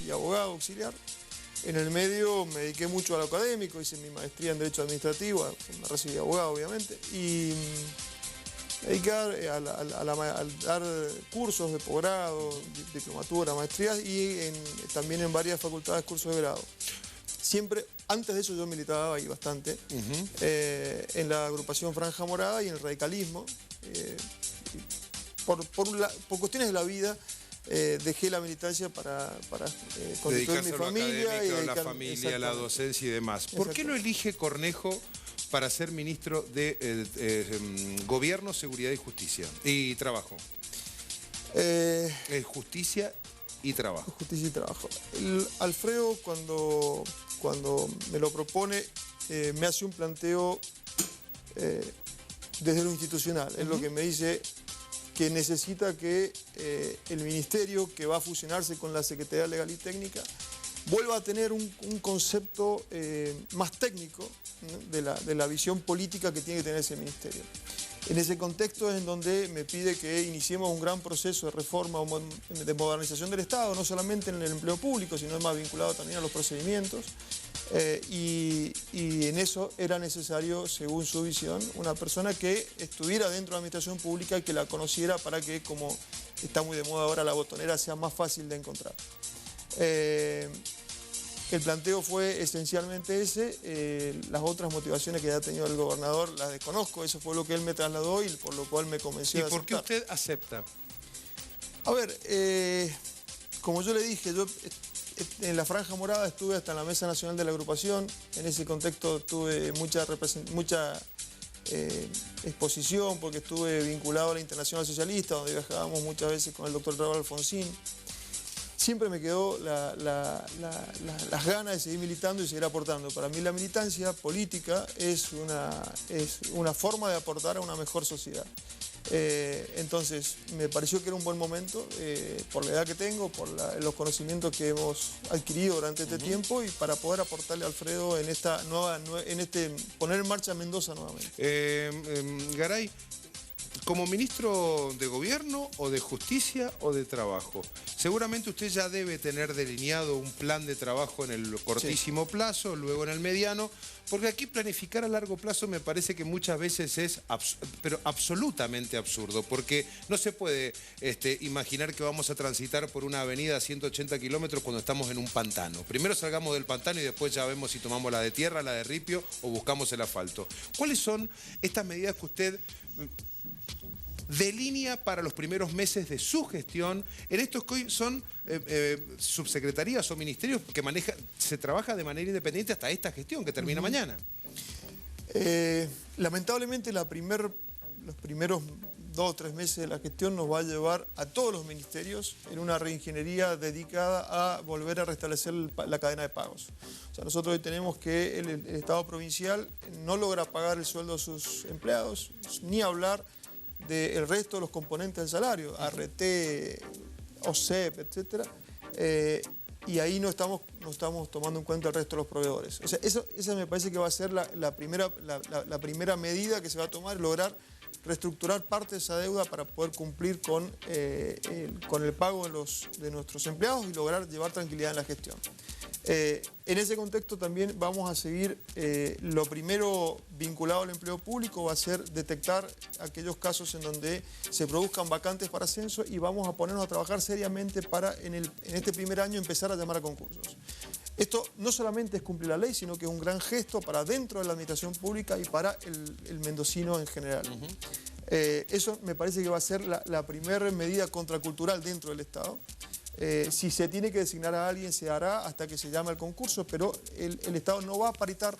y abogado auxiliar. En el medio me dediqué mucho a lo académico, hice mi maestría en Derecho Administrativo, me recibí de abogado obviamente, y me dediqué a dar cursos de posgrado, diplomatura, maestrías y también en varias facultades cursos de grado. Siempre, antes de eso yo militaba ahí bastante, en la agrupación Franja Morada y en el radicalismo. Por cuestiones de la vida, dejé la militancia para constituir mi familia. Y la familia, la docencia y demás. ¿Por qué lo elige Cornejo para ser ministro de Gobierno, Seguridad y Justicia? Y Trabajo. Justicia y Trabajo. Justicia y Trabajo. Alfredo, cuando me lo propone, me hace un planteo desde lo institucional. Es lo que me dice que necesita que el ministerio, que va a fusionarse con la Secretaría Legal y Técnica, vuelva a tener un concepto más técnico, ¿no?, de la visión política que tiene que tener ese ministerio. En ese contexto es en donde me pide que iniciemos un gran proceso de reforma, de modernización del Estado, no solamente en el empleo público, sino más vinculado también a los procedimientos. Y en eso era necesario, según su visión, una persona que estuviera dentro de la administración pública y que la conociera para que, como está muy de moda ahora, la botonera sea más fácil de encontrar. El planteo fue esencialmente ese. Las otras motivaciones que ha tenido el gobernador las desconozco. Eso fue lo que él me trasladó y por lo cual me convenció de aceptar. ¿Y por qué usted acepta? A ver, como yo le dije, yo en la Franja Morada estuve hasta en la Mesa Nacional de la agrupación. En ese contexto tuve mucha exposición porque estuve vinculado a la Internacional Socialista, donde viajábamos muchas veces con el doctor Raúl Alfonsín. Siempre me quedó las ganas de seguir militando y seguir aportando. Para mí la militancia política es una forma de aportar a una mejor sociedad. Entonces me pareció que era un buen momento, por la edad que tengo, por los conocimientos que hemos adquirido durante este tiempo y para poder aportarle a Alfredo en esta poner en marcha Mendoza nuevamente. Garay, como ministro de Gobierno o de Justicia o de Trabajo, seguramente usted ya debe tener delineado un plan de trabajo en el cortísimo plazo, luego en el mediano, porque aquí planificar a largo plazo me parece que muchas veces es pero absolutamente absurdo, porque no se puede imaginar que vamos a transitar por una avenida a 180 kilómetros cuando estamos en un pantano. Primero salgamos del pantano y después ya vemos si tomamos la de tierra, la de ripio o buscamos el asfalto. ¿Cuáles son estas medidas que usted delinea para los primeros meses de su gestión en estos que hoy son subsecretarías o ministerios que se trabaja de manera independiente hasta esta gestión que termina mañana? Lamentablemente los primeros 2 o 3 meses de la gestión nos va a llevar a todos los ministerios en una reingeniería dedicada a volver a restablecer la cadena de pagos. O sea, nosotros hoy tenemos que el Estado provincial no logra pagar el sueldo de sus empleados, ni hablar del resto de los componentes del salario, ART, OSEP, etc. Y ahí no estamos tomando en cuenta el resto de los proveedores. O sea, esa me parece que va a ser la primera medida que se va a tomar, lograr reestructurar parte de esa deuda para poder cumplir con el pago de nuestros empleados y lograr llevar tranquilidad en la gestión. En ese contexto también vamos a seguir, lo primero vinculado al empleo público va a ser detectar aquellos casos en donde se produzcan vacantes para ascenso y vamos a ponernos a trabajar seriamente para en este primer año empezar a llamar a concursos. Esto no solamente es cumplir la ley, sino que es un gran gesto para dentro de la administración pública y para el mendocino en general. Eso me parece que va a ser la primera medida contracultural dentro del Estado. Si se tiene que designar a alguien, se hará hasta que se llame al concurso, pero el Estado no va a paritar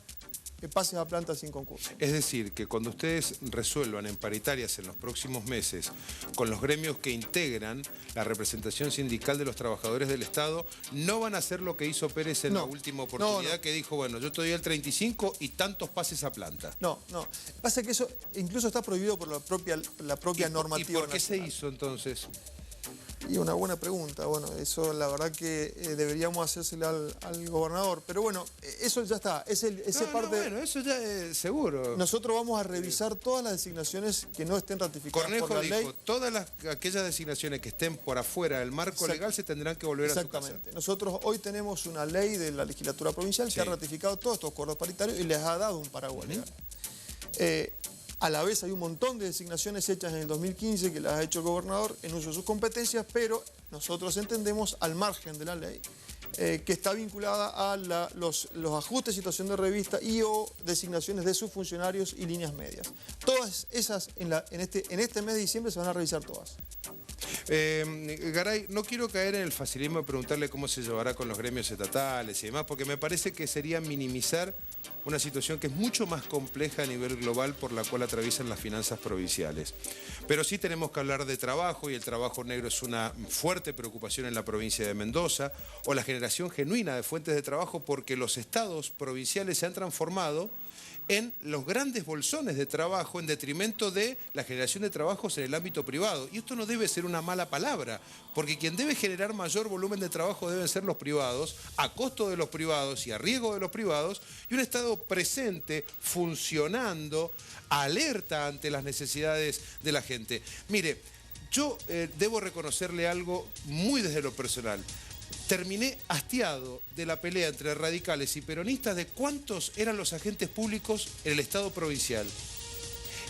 pases a planta sin concurso. Es decir, que cuando ustedes resuelvan en paritarias en los próximos meses con los gremios que integran la representación sindical de los trabajadores del Estado, no van a hacer lo que hizo Pérez en la última oportunidad, que dijo, bueno, yo te doy el 35 y tantos pases a planta. No. Pasa que eso incluso está prohibido por la propia normativa. ¿Y por qué se hizo entonces? Y una buena pregunta. Bueno, eso la verdad que deberíamos hacérsela al gobernador. Pero bueno, eso ya está. Bueno, eso ya es seguro. Nosotros vamos a revisar todas las designaciones que no estén ratificadas Cornejo por la ley. dijo, todas aquellas designaciones que estén por afuera del marco legal se tendrán que volver a su casa. Exactamente. Nosotros hoy tenemos una ley de la legislatura provincial que ha ratificado todos estos acuerdos paritarios y les ha dado un paraguas legal. A la vez hay un montón de designaciones hechas en el 2015 que las ha hecho el gobernador en uso de sus competencias, pero nosotros entendemos al margen de la ley que está vinculada a los ajustes de situación de revista y o designaciones de sus funcionarios y líneas medias. Todas esas en este mes de diciembre se van a revisar todas. Garay, no quiero caer en el facilismo de preguntarle cómo se llevará con los gremios estatales y demás, porque me parece que sería minimizar una situación que es mucho más compleja a nivel global por la cual atraviesan las finanzas provinciales. Pero sí tenemos que hablar de trabajo, y el trabajo negro es una fuerte preocupación en la provincia de Mendoza, o la generación genuina de fuentes de trabajo, porque los estados provinciales se han transformado en los grandes bolsones de trabajo en detrimento de la generación de trabajos en el ámbito privado. Y esto no debe ser una mala palabra, porque quien debe generar mayor volumen de trabajo deben ser los privados, a costo de los privados y a riesgo de los privados, y un Estado presente, funcionando, alerta ante las necesidades de la gente. Mire, yo debo reconocerle algo muy desde lo personal. Terminé hastiado de la pelea entre radicales y peronistas de cuántos eran los agentes públicos en el Estado provincial.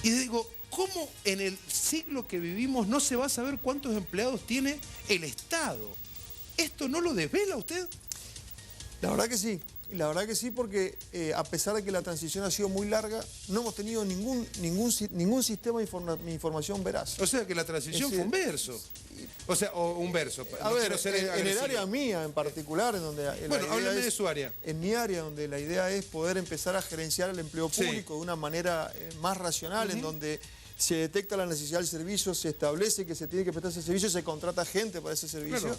Y digo, ¿cómo en el siglo que vivimos no se va a saber cuántos empleados tiene el Estado? ¿Esto no lo desvela usted? La verdad que sí. La verdad que sí, porque a pesar de que la transición ha sido muy larga, no hemos tenido ningún sistema de información veraz. O sea que la transición fue un verso. O sea, o un verso. A ver, en el área mía en particular, en donde... Bueno, háblame de su área. En mi área, donde la idea es poder empezar a gerenciar el empleo público de una manera más racional, en donde se detecta la necesidad del servicio, se establece que se tiene que prestar ese servicio, se contrata gente para ese servicio. Claro.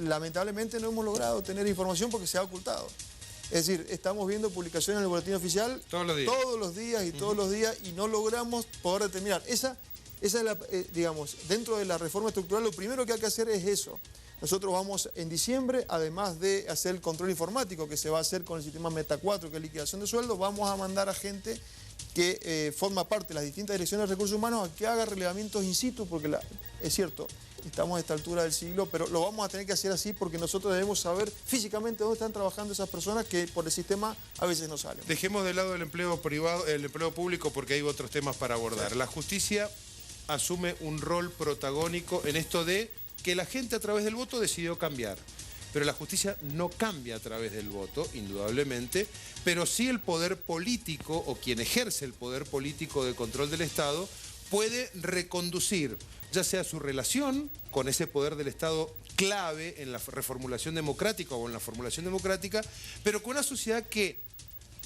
Lamentablemente no hemos logrado tener información porque se ha ocultado. Es decir, estamos viendo publicaciones en el boletín oficial todos los días y no logramos poder determinar. Esa es la, digamos, dentro de la reforma estructural, lo primero que hay que hacer es eso. Nosotros vamos en diciembre, además de hacer el control informático que se va a hacer con el sistema Meta 4, que es liquidación de sueldos, vamos a mandar a gente que forma parte de las distintas direcciones de recursos humanos a que haga relevamientos in situ, porque es cierto, estamos a esta altura del siglo, pero lo vamos a tener que hacer así porque nosotros debemos saber físicamente dónde están trabajando esas personas que por el sistema a veces no salen. Dejemos de lado el empleo privado, el empleo público, porque hay otros temas para abordar. La justicia asume un rol protagónico en esto de que la gente a través del voto decidió cambiar. Pero la justicia no cambia a través del voto, indudablemente, pero sí el poder político, o quien ejerce el poder político de control del Estado, puede reconducir, ya sea su relación con ese poder del Estado clave en la reformulación democrática o en la formulación democrática, pero con una sociedad que,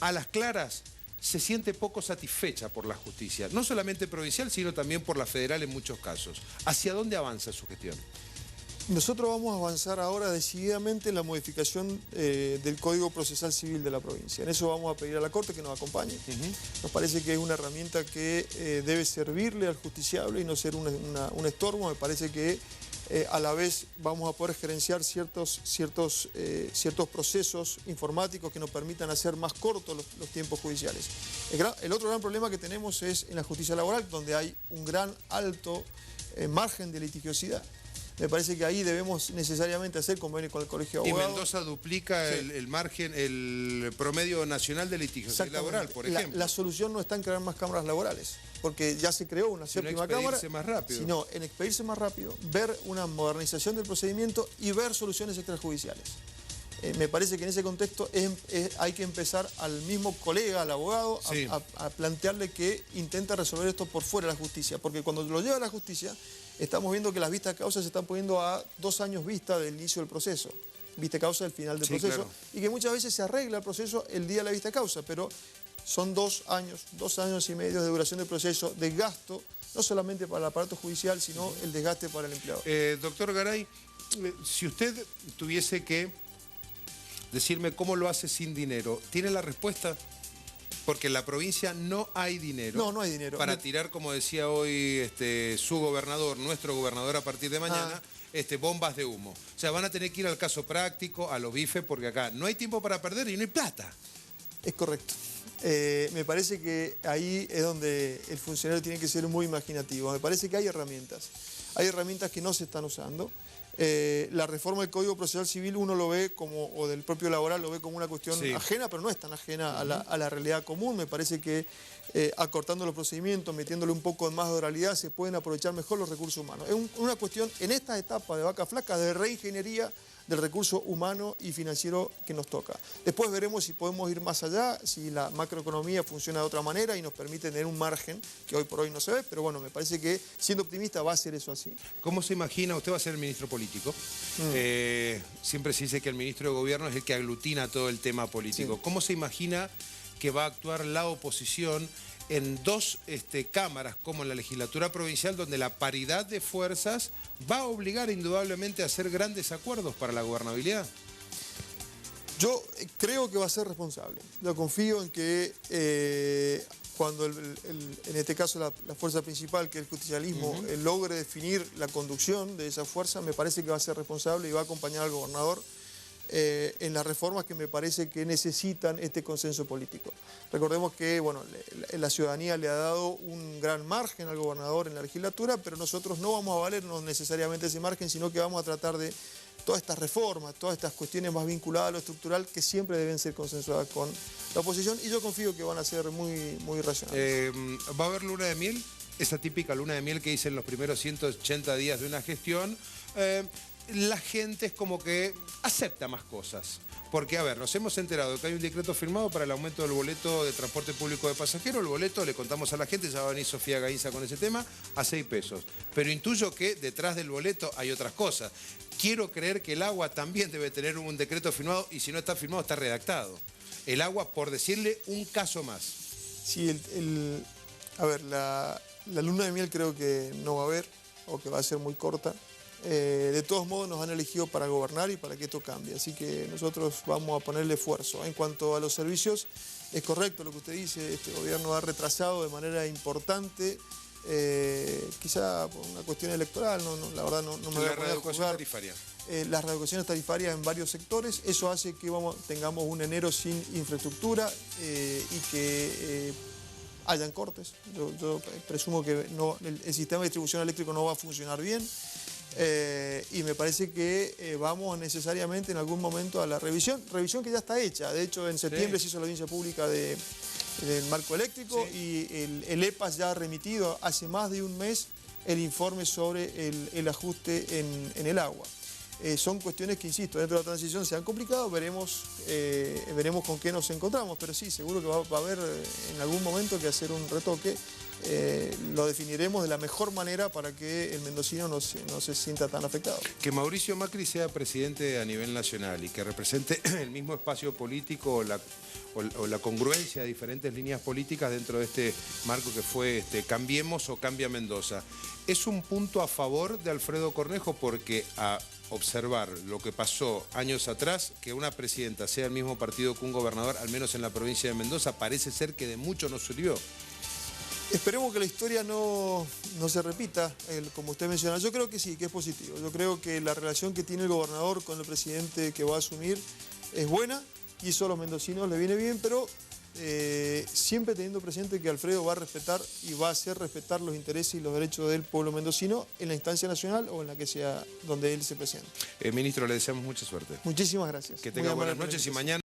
a las claras, se siente poco satisfecha por la justicia, no solamente provincial, sino también por la federal en muchos casos. ¿Hacia dónde avanza su gestión? Nosotros vamos a avanzar ahora decididamente en la modificación del Código Procesal Civil de la provincia. En eso vamos a pedir a la Corte que nos acompañe. Nos parece que es una herramienta que debe servirle al justiciable y no ser un estorbo. Me parece que a la vez vamos a poder gerenciar ciertos procesos informáticos que nos permitan hacer más cortos los tiempos judiciales. El otro gran problema que tenemos es en la justicia laboral, donde hay un alto margen de litigiosidad. Me parece que ahí debemos necesariamente hacer convenio con el Colegio de Abogados. Y Mendoza duplica el margen, el promedio nacional de litigiosidad laboral, por ejemplo. La solución no está en crear más cámaras laborales, porque ya se creó una séptima cámara. Más rápido. Sino en expedirse más rápido, ver una modernización del procedimiento y ver soluciones extrajudiciales. Me parece que en ese contexto hay que empezar al mismo colega, al abogado, a plantearle que intenta resolver esto por fuera de la justicia, porque cuando lo lleva a la justicia, estamos viendo que las vistas de causa se están poniendo a 2 años vista del inicio del proceso, vista de causa del final del proceso, claro. Y que muchas veces se arregla el proceso el día de la vista de causa, pero son 2 años y medio de duración del proceso, de gasto, no solamente para el aparato judicial, sino el desgaste para el empleado. Doctor Garay, si usted tuviese que decirme cómo lo hace sin dinero, ¿tiene la respuesta? Porque en la provincia no hay dinero. No hay dinero. Para tirar, como decía hoy su gobernador, nuestro gobernador a partir de mañana, bombas de humo. O sea, van a tener que ir al caso práctico, a los bifes, porque acá no hay tiempo para perder y no hay plata. Es correcto. Me parece que ahí es donde el funcionario tiene que ser muy imaginativo. Me parece que hay herramientas. Hay herramientas que no se están usando. La reforma del Código Procesal Civil uno lo ve como, o del propio laboral lo ve como una cuestión ajena, pero no es tan ajena a la realidad común. Me parece que acortando los procedimientos, metiéndole un poco más de oralidad, se pueden aprovechar mejor los recursos humanos. Es una cuestión, en esta etapa de vaca flaca, de reingeniería del recurso humano y financiero que nos toca. Después veremos si podemos ir más allá, si la macroeconomía funciona de otra manera y nos permite tener un margen que hoy por hoy no se ve, pero bueno, me parece que siendo optimista va a ser eso así. ¿Cómo se imagina? Usted va a ser el ministro político. Siempre se dice que el ministro de Gobierno es el que aglutina todo el tema político. Sí. ¿Cómo se imagina que va a actuar la oposición en dos cámaras como en la legislatura provincial, donde la paridad de fuerzas va a obligar indudablemente a hacer grandes acuerdos para la gobernabilidad? Yo creo que va a ser responsable. Yo confío en que cuando en este caso la fuerza principal, que es el justicialismo, logre definir la conducción de esa fuerza, me parece que va a ser responsable y va a acompañar al gobernador en las reformas que me parece que necesitan este consenso político. Recordemos que bueno, la ciudadanía le ha dado un gran margen al gobernador en la legislatura, pero nosotros no vamos a valernos necesariamente ese margen, sino que vamos a tratar de todas estas reformas, todas estas cuestiones más vinculadas a lo estructural que siempre deben ser consensuadas con la oposición, y yo confío que van a ser muy racionales. ¿Va a haber luna de miel? Esa típica luna de miel que dicen los primeros 180 días de una gestión. La gente es como que acepta más cosas. Porque, a ver, nos hemos enterado que hay un decreto firmado para el aumento del boleto de transporte público de pasajeros. El boleto, le contamos a la gente, ya va a venir Sofía Gainza con ese tema, a 6 pesos. Pero intuyo que detrás del boleto hay otras cosas. Quiero creer que el agua también debe tener un decreto firmado, y si no está firmado, está redactado. El agua, por decirle un caso más. Sí, a ver, la luna de miel creo que no va a haber, o que va a ser muy corta. De todos modos nos han elegido para gobernar y para que esto cambie, así que nosotros vamos a ponerle esfuerzo. En cuanto a los servicios, es correcto lo que usted dice, este gobierno ha retrasado de manera importante, quizá por una cuestión electoral, la verdad no me voy a poner a juzgar. Las reeducaciones tarifarias en varios sectores, eso hace que tengamos un enero sin infraestructura y que hayan cortes. Yo presumo que el sistema de distribución eléctrico no va a funcionar bien. Y me parece que vamos necesariamente en algún momento a la revisión que ya está hecha. De hecho, en septiembre se hizo la audiencia pública del marco eléctrico y el EPAS ya ha remitido hace más de un mes el informe sobre el ajuste en el agua. Son cuestiones que, insisto, dentro de la transición se han complicado, veremos con qué nos encontramos, pero sí, seguro que va a haber en algún momento que hacer un retoque. Lo definiremos de la mejor manera para que el mendocino no se sienta tan afectado. Que Mauricio Macri sea presidente a nivel nacional y que represente el mismo espacio político o la congruencia de diferentes líneas políticas dentro de este marco que fue Cambiemos o Cambia Mendoza, es un punto a favor de Alfredo Cornejo, porque a observar lo que pasó años atrás, que una presidenta sea el mismo partido que un gobernador, al menos en la provincia de Mendoza, parece ser que de mucho no sirvió. Esperemos que la historia no se repita, como usted menciona. Yo creo que sí, que es positivo. Yo creo que la relación que tiene el gobernador con el presidente que va a asumir es buena y eso a los mendocinos les viene bien, pero siempre teniendo presente que Alfredo va a respetar y va a hacer respetar los intereses y los derechos del pueblo mendocino en la instancia nacional o en la que sea donde él se presente. Ministro, le deseamos mucha suerte. Muchísimas gracias. Que tenga buenas noches y mañana...